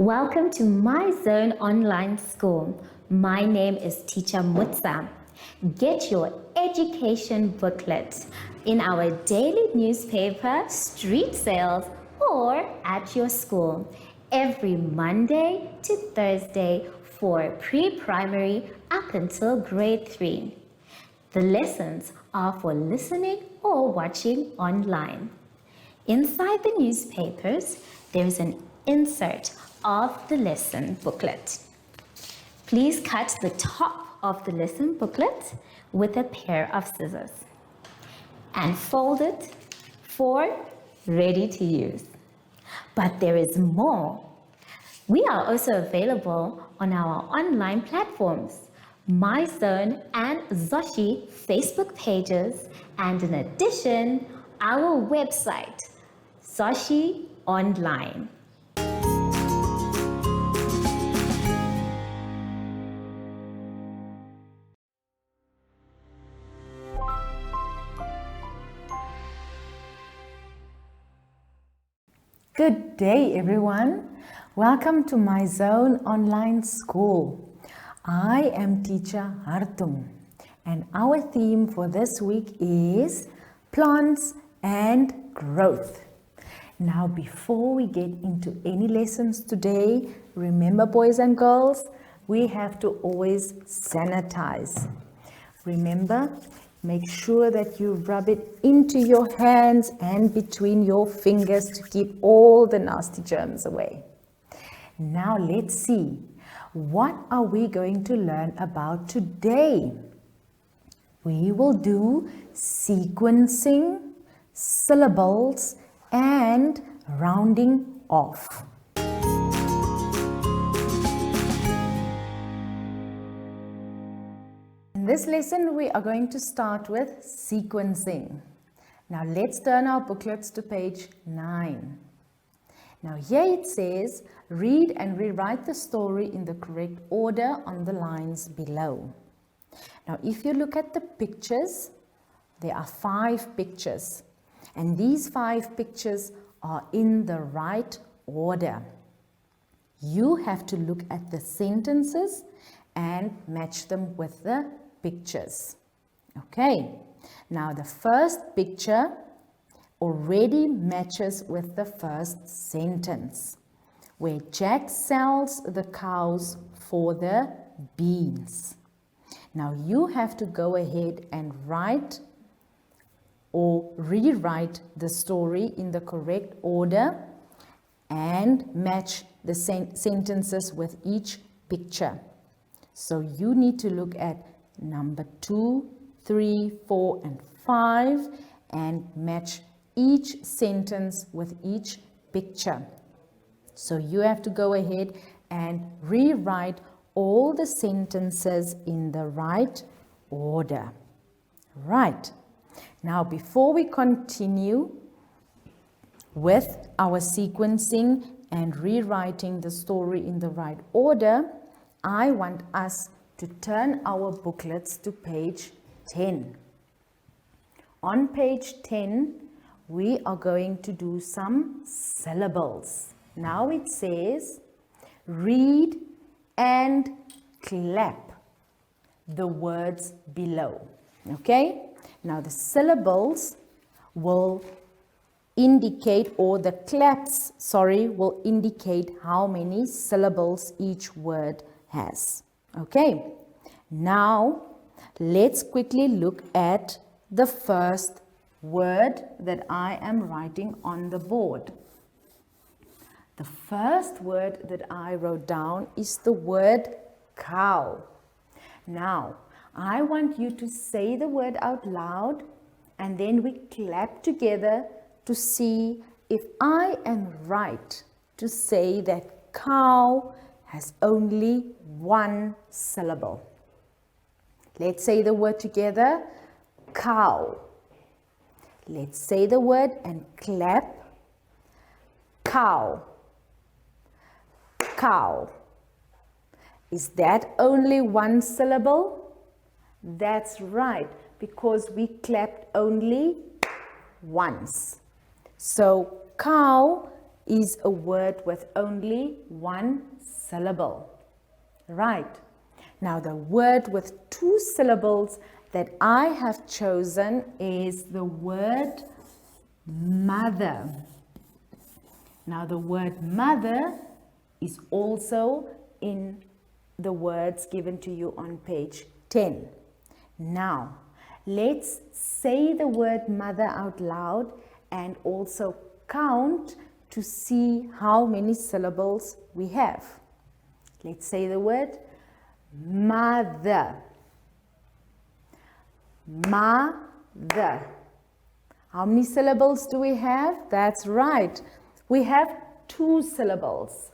Welcome to My Zone Online School. My name is Teacher Mutsa. Get your education booklet in our daily newspaper, street sales, or at your school every Monday to Thursday for pre-primary up until grade 3. The lessons are for listening or watching online. Inside the newspapers, there's an insert of the lesson booklet. Please cut the top of the lesson booklet with a pair of scissors and fold it for ready to use. But there is more. We are also available on our online platforms, MyZone and Zoshi Facebook pages, and in addition, our website, Zoshi Online. Good day, everyone. Welcome to My Zone Online School. I am Teacher Hartum, and our theme for this week is plants and growth. Now, before we get into any lessons today, remember, boys and girls, we have to always sanitize. Remember, make sure that you rub it into your hands and between your fingers to keep all the nasty germs away. Now let's see, what are we going to learn about today? We will do sequencing, syllables, and rounding off. In this lesson, we are going to start with sequencing. Now let's turn our booklets to page 9. Now here it says, read and rewrite the story in the correct order on the lines below. Now if you look at the pictures, there are 5 pictures. And these 5 pictures are in the right order. You have to look at the sentences and match them with the pictures. Okay, now the first picture already matches with the first sentence, where Jack sells the cows for the beans. Now you have to go ahead and write or rewrite the story in the correct order and match the sentences with each picture. So you need to look at number 2, 3, 4, and 5 and match each sentence with each picture. So you have to go ahead and rewrite all the sentences in the right order. Right. Now, before we continue with our sequencing and rewriting the story in the right order, I want us to turn our booklets to page 10. On page 10, we are going to do some syllables. Now it says, read and clap the words below. Okay? Now the syllables will indicate, or the claps, will indicate how many syllables each word has. Okay, now let's quickly look at the first word that I am writing on the board. The first word that I wrote down is the word cow. Now, I want you to say the word out loud and then we clap together to see if I am right to say that cow has only one syllable. Let's say the word together, cow. Let's say the word and clap, cow, cow. Is that only one syllable? That's right, because we clapped only once. So cow is a word with only one syllable. Right. Now the word with two syllables that I have chosen is the word mother. Now the word mother is also in the words given to you on page 10. Now let's say the word mother out loud and also count to see how many syllables we have. Let's say the word mother. Mother. How many syllables do we have? That's right. We have two syllables.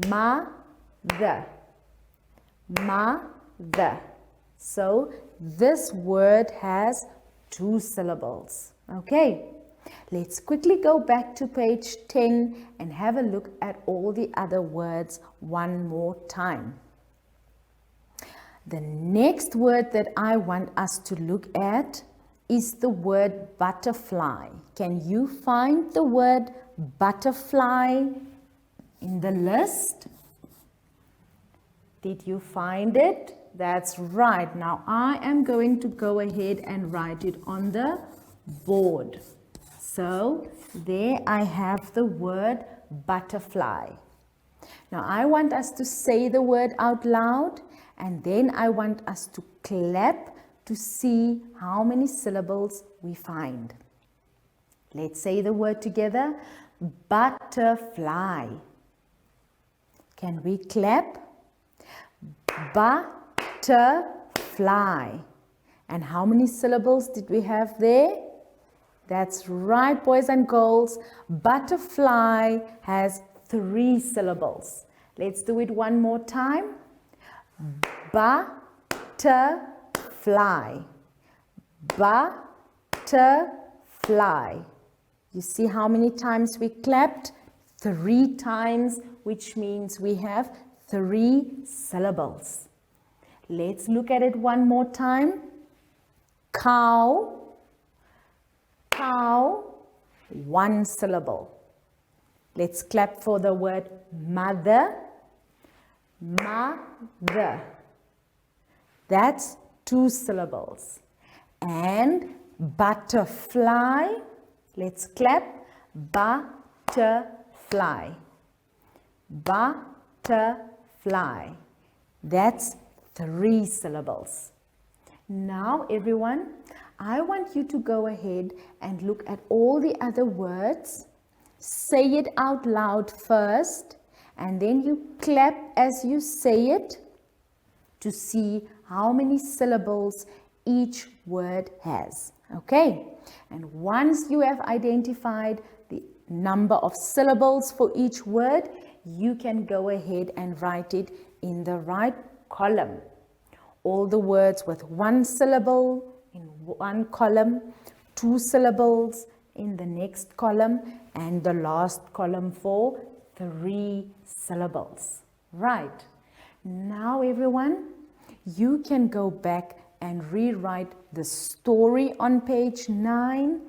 Mother. Mother. So this word has two syllables. Okay. Let's quickly go back to page 10 and have a look at all the other words one more time. The next word that I want us to look at is the word butterfly. Can you find the word butterfly in the list? Did you find it? That's right. Now I am going to go ahead and write it on the board. So there I have the word butterfly. Now I want us to say the word out loud, and then I want us to clap to see how many syllables we find. Let's say the word together. Butterfly. Can we clap? Butterfly. And how many syllables did we have there? That's right, boys and girls. Butterfly has 3 syllables. Let's do it one more time. Butterfly. Butterfly. You see how many times we clapped? 3 times, which means we have 3 syllables. Let's look at it one more time. Cow. Cow, 1 syllable. Let's clap for the word mother. Mother. That's 2 syllables. And butterfly, let's clap. Butterfly. Butterfly. That's 3 syllables. Now everyone, I want you to go ahead and look at all the other words. Say it out loud first, and then you clap as you say it to see how many syllables each word has. Okay? And once you have identified the number of syllables for each word, you can go ahead and write it in the right column. All the words with 1 syllable in one column, 2 syllables in the next column, and the last column for 3 syllables. Right. Now everyone, you can go back and rewrite the story on page 9,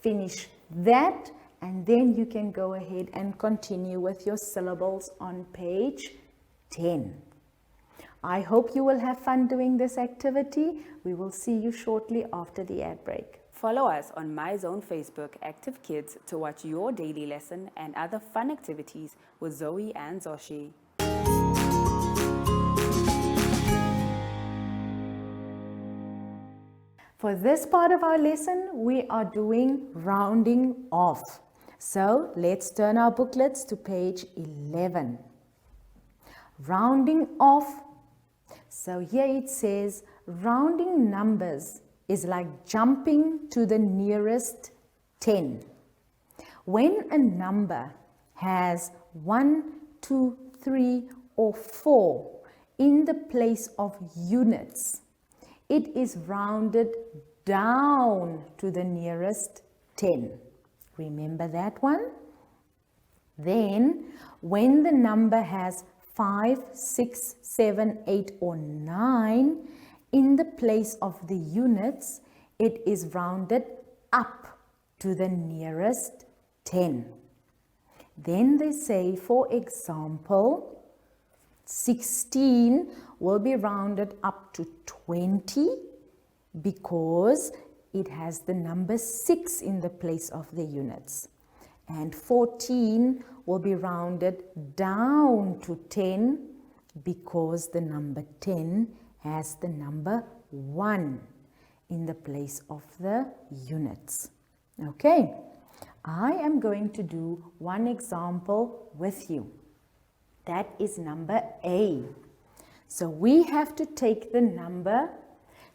finish that, and then you can go ahead and continue with your syllables on page 10. I hope you will have fun doing this activity. We will see you shortly after the ad break. Follow us on MyZone Facebook Active Kids to watch your daily lesson and other fun activities with Zoe and Zoshi. For this part of our lesson, we are doing rounding off. So let's turn our booklets to page 11. Rounding off. So here it says, rounding numbers is like jumping to the nearest 10. When a number has 1, 2, 3, or 4 in the place of units, it is rounded down to the nearest 10. Remember that one? Then, when the number has 5, 6, 7, 8, or 9 in the place of the units, it is rounded up to the nearest 10. Then they say, for example, 16 will be rounded up to 20 because it has the number 6 in the place of the units. And 14 will be rounded down to 10 because the number 10 has the number 1 in the place of the units. Okay, I am going to do one example with you. That is number A. So we have to take the number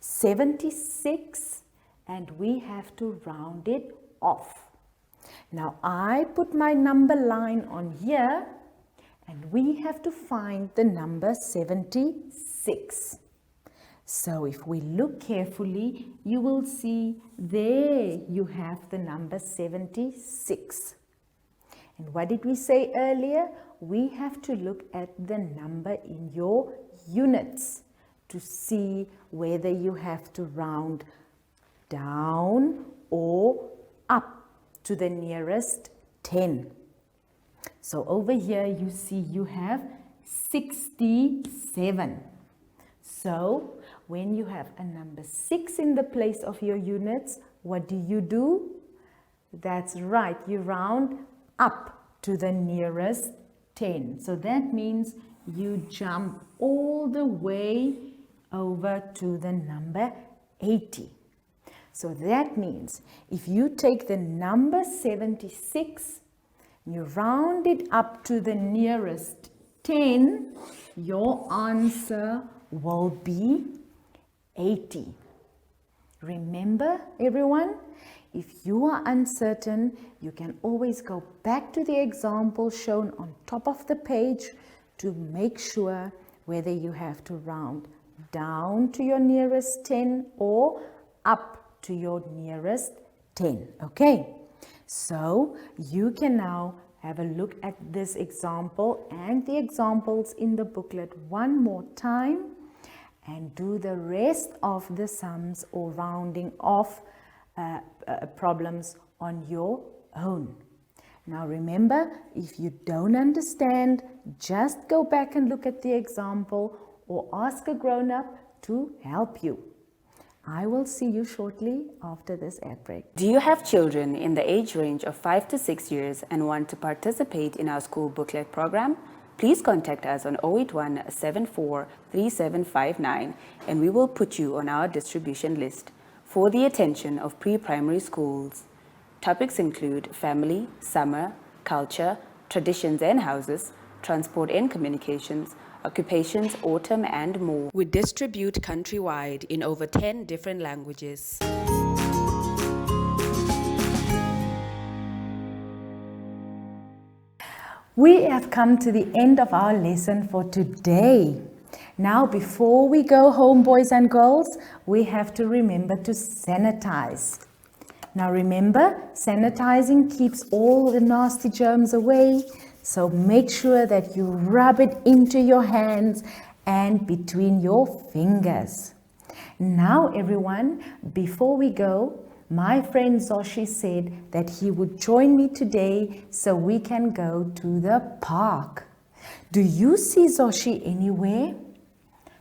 76 and we have to round it off. Now I put my number line on here and we have to find the number 76. So if we look carefully, you will see there you have the number 76. And what did we say earlier? We have to look at the number in your units to see whether you have to round down or up to the nearest 10. So over here you see you have 67. So when you have a number 6 in the place of your units, what do? That's right, you round up to the nearest 10. So that means you jump all the way over to the number 80. So that means if you take the number 76, you round it up to the nearest 10, your answer will be 80. Remember, everyone, if you are uncertain, you can always go back to the example shown on top of the page to make sure whether you have to round down to your nearest 10 or up to your nearest 10. Okay, so you can now have a look at this example and the examples in the booklet one more time and do the rest of the sums or rounding off problems on your own. Now remember, if you don't understand, just go back and look at the example or ask a grown-up to help you. I will see you shortly after this ad break. Do you have children in the age range of 5 to 6 years and want to participate in our school booklet program? Please contact us on 081 74 3759 and we will put you on our distribution list for the attention of pre-primary schools. Topics include family, summer, culture, traditions and houses, transport and communications, occupations, autumn and more. We distribute countrywide in over 10 different languages. We have come to the end of our lesson for today. Now, before we go home, boys and girls, we have to remember to sanitize. Now remember, sanitizing keeps all the nasty germs away. So make sure that you rub it into your hands and between your fingers. Now everyone, before we go, my friend Zoshi said that he would join me today so we can go to the park. Do you see Zoshi anywhere?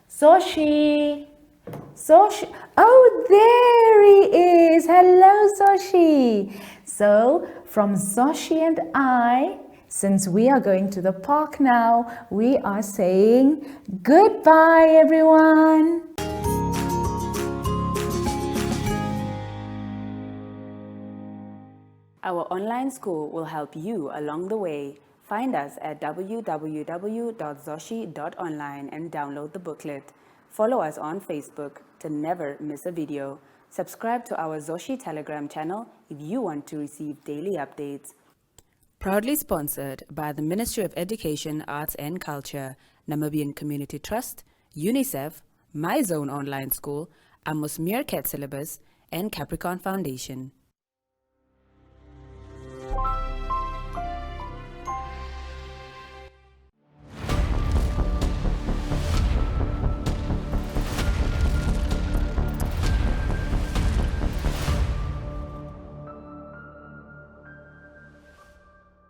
Zoshi! Zoshi! Oh, there he is! Hello, Zoshi! So, from Zoshi and I, since we are going to the park now, we are saying goodbye, everyone! Our online school will help you along the way. Find us at www.zoshi.online and download the booklet. Follow us on Facebook to never miss a video. Subscribe to our Zoshi Telegram channel if you want to receive daily updates. Proudly sponsored by the Ministry of Education, Arts and Culture, Namibian Community Trust, UNICEF, My Zone Online School, Amos Meerkat Syllabus, and Capricorn Foundation.